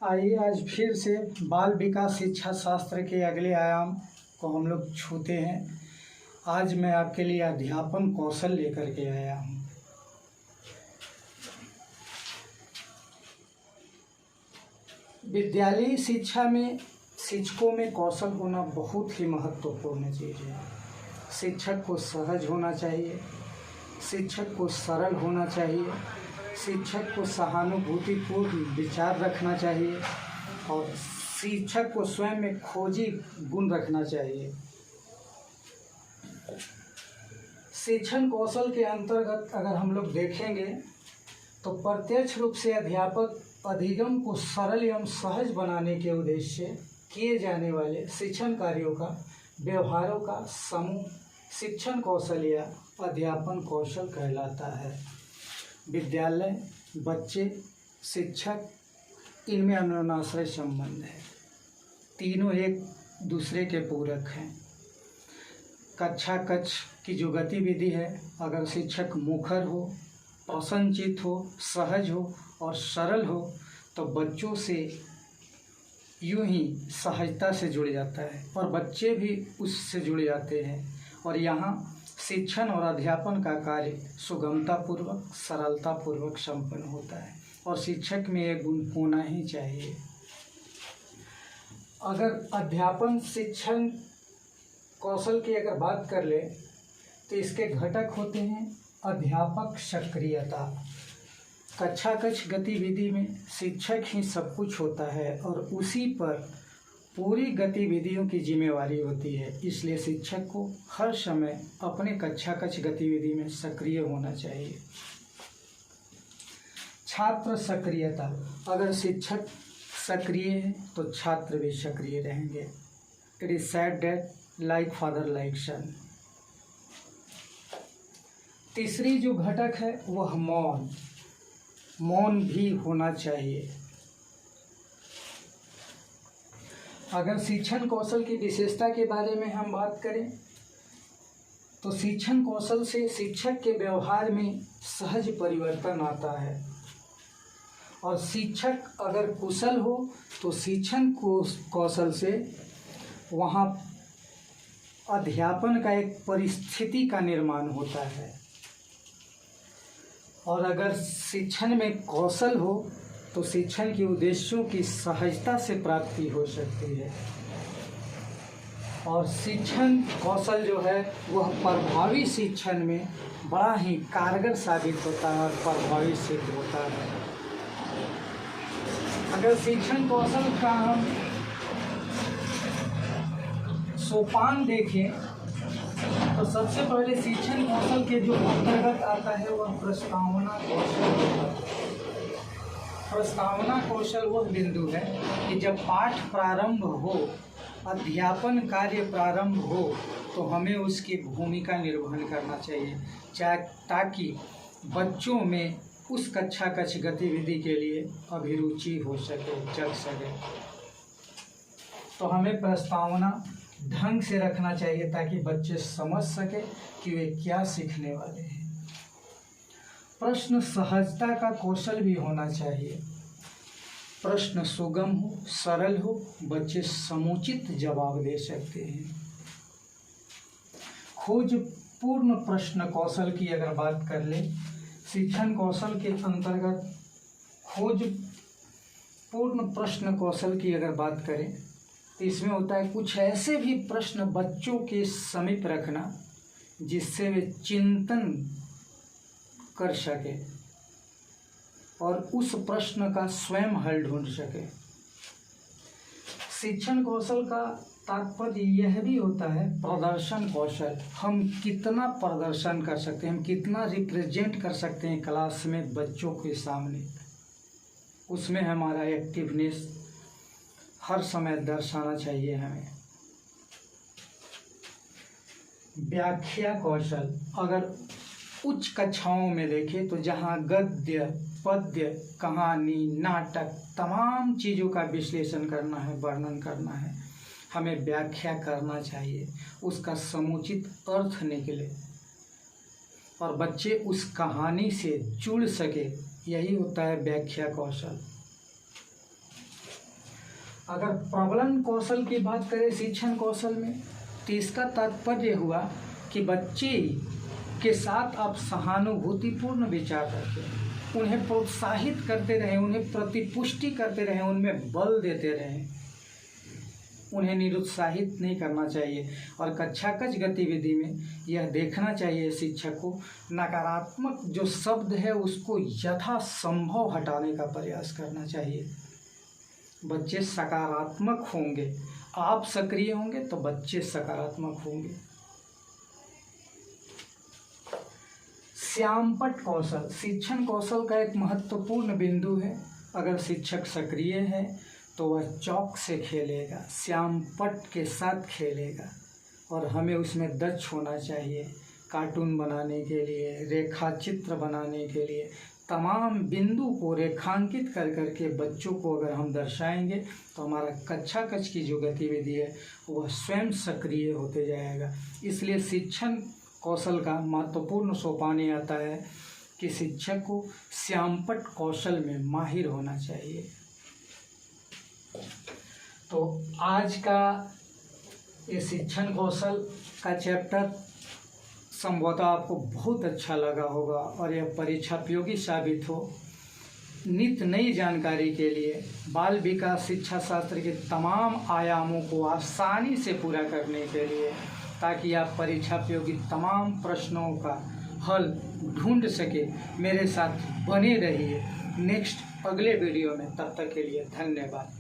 आइए आज फिर से बाल विकास शिक्षा शास्त्र के अगले आयाम को हम लोग छूते हैं। आज मैं आपके लिए अध्यापन कौशल लेकर के आया हूँ। विद्यालयी शिक्षा में शिक्षकों में कौशल होना बहुत ही महत्वपूर्ण चीज़ है। शिक्षक को सहज होना चाहिए, शिक्षक को सरल होना चाहिए, शिक्षक को सहानुभूतिपूर्ण विचार रखना चाहिए और शिक्षक को स्वयं में खोजी गुण रखना चाहिए। शिक्षण कौशल के अंतर्गत अगर हम लोग देखेंगे तो प्रत्यक्ष रूप से अध्यापक अधिगम को सरल एवं सहज बनाने के उद्देश्य से किए जाने वाले शिक्षण कार्यों का व्यवहारों का समूह शिक्षण कौशल या अध्यापन कौशल कहलाता है। विद्यालय, बच्चे, शिक्षक, इनमें अन्योन्याश्रय संबंध है। तीनों एक दूसरे के पूरक हैं। कक्षा कक्ष की जो गतिविधि है, अगर शिक्षक मुखर हो, प्रसन्नचित्त हो, सहज हो और सरल हो तो बच्चों से यूं ही सहजता से जुड़ जाता है और बच्चे भी उससे जुड़ जाते हैं और यहाँ शिक्षण और अध्यापन का कार्य सुगमतापूर्वक, सरलतापूर्वक संपन्न होता है और शिक्षक में ये गुण होना ही चाहिए। अगर अध्यापन शिक्षण कौशल की अगर बात कर ले तो इसके घटक होते हैं अध्यापक सक्रियता। कक्षा कक्ष गतिविधि में शिक्षक ही सब कुछ होता है और उसी पर पूरी गतिविधियों की जिम्मेवारी होती है, इसलिए शिक्षक को हर समय अपने कक्षा कक्ष गतिविधि में सक्रिय होना चाहिए। छात्र सक्रियता, अगर शिक्षक सक्रिय है तो छात्र भी सक्रिय रहेंगे। It is said that like father like son. तीसरी जो घटक है वह मौन भी होना चाहिए। अगर शिक्षण कौशल की विशेषता के बारे में हम बात करें तो शिक्षण कौशल से शिक्षक के व्यवहार में सहज परिवर्तन आता है और शिक्षक अगर कुशल हो तो शिक्षण कौशल से वहाँ अध्यापन का एक परिस्थिति का निर्माण होता है और अगर शिक्षण में कौशल हो तो शिक्षण के उद्देश्यों की सहजता से प्राप्ति हो सकती है और शिक्षण कौशल जो है वह प्रभावी शिक्षण में बड़ा ही कारगर साबित होता है और प्रभावी सिद्ध होता है। अगर शिक्षण कौशल का हम सोपान देखें तो सबसे पहले शिक्षण कौशल के जो अंतर्गत आता है वह प्रस्तावना कौशल। प्रस्तावना कौशल वह बिंदु है कि जब पाठ प्रारंभ हो, अध्यापन कार्य प्रारंभ हो तो हमें उसकी भूमिका निर्वहन करना चाहिए ताकि बच्चों में उस कक्षा कक्ष गतिविधि के लिए अभिरुचि हो सके, जग सके। तो हमें प्रस्तावना ढंग से रखना चाहिए ताकि बच्चे समझ सके कि वे क्या सीखने वाले हैं। प्रश्न सहजता का कौशल भी होना चाहिए। प्रश्न सुगम हो, सरल हो, बच्चे समुचित जवाब दे सकते हैं। खोज पूर्ण प्रश्न कौशल की अगर बात कर ले, शिक्षण कौशल के अंतर्गत खोज पूर्ण प्रश्न कौशल की अगर बात करें तो इसमें होता है कुछ ऐसे भी प्रश्न बच्चों के समीप रखना जिससे वे चिंतन कर सके और उस प्रश्न का स्वयं हल ढूंढ सके। शिक्षण कौशल का तात्पर्य यह भी होता है प्रदर्शन कौशल। हम कितना प्रदर्शन कर सकते हैं, हम कितना रिप्रेजेंट कर सकते हैं क्लास में बच्चों के सामने, उसमें हमारा एक्टिवनेस हर समय दर्शाना चाहिए हमें। व्याख्या कौशल, अगर उच्च कक्षाओं में देखें तो जहाँ गद्य, पद्य, कहानी, नाटक, तमाम चीज़ों का विश्लेषण करना है, वर्णन करना है, हमें व्याख्या करना चाहिए, उसका समुचित अर्थ निकले और बच्चे उस कहानी से जुड़ सके, यही होता है व्याख्या कौशल। अगर प्रबलन कौशल की बात करें शिक्षण कौशल में, तो इसका तात्पर्य हुआ कि बच्चे के साथ आप सहानुभूतिपूर्ण विचार रखें, उन्हें प्रोत्साहित करते रहें, उन्हें प्रतिपुष्टि करते रहें, उनमें बल देते रहें, उन्हें निरुत्साहित नहीं करना चाहिए। और कक्षाकक्ष गतिविधि में यह देखना चाहिए शिक्षक को नकारात्मक जो शब्द है उसको यथासंभव हटाने का प्रयास करना चाहिए। बच्चे सकारात्मक होंगे, आप सक्रिय होंगे तो बच्चे सकारात्मक होंगे। श्यामपट्ट कौशल शिक्षण कौशल का एक महत्वपूर्ण बिंदु है। अगर शिक्षक सक्रिय है तो वह चौक से खेलेगा, श्यामपट्ट के साथ खेलेगा, और हमें उसमें दक्ष होना चाहिए। कार्टून बनाने के लिए, रेखा चित्र बनाने के लिए तमाम बिंदु को रेखांकित कर करके बच्चों को अगर हम दर्शाएंगे तो हमारा कक्षाकक्ष की जो गतिविधि है वह स्वयं सक्रिय होते जाएगा। इसलिए शिक्षण कौशल का महत्वपूर्ण सोपान आता है कि शिक्षक को श्यामपट्ट कौशल में माहिर होना चाहिए। तो आज का ये शिक्षण कौशल का चैप्टर संभवतः आपको बहुत अच्छा लगा होगा और यह परीक्षायोगी साबित हो। नित नई जानकारी के लिए बाल विकास शिक्षा शास्त्र के तमाम आयामों को आसानी से पूरा करने के लिए, ताकि आप परीक्षायोगी तमाम प्रश्नों का हल ढूंढ सके, मेरे साथ बने रहिए नेक्स्ट अगले वीडियो में। तब तक के लिए धन्यवाद।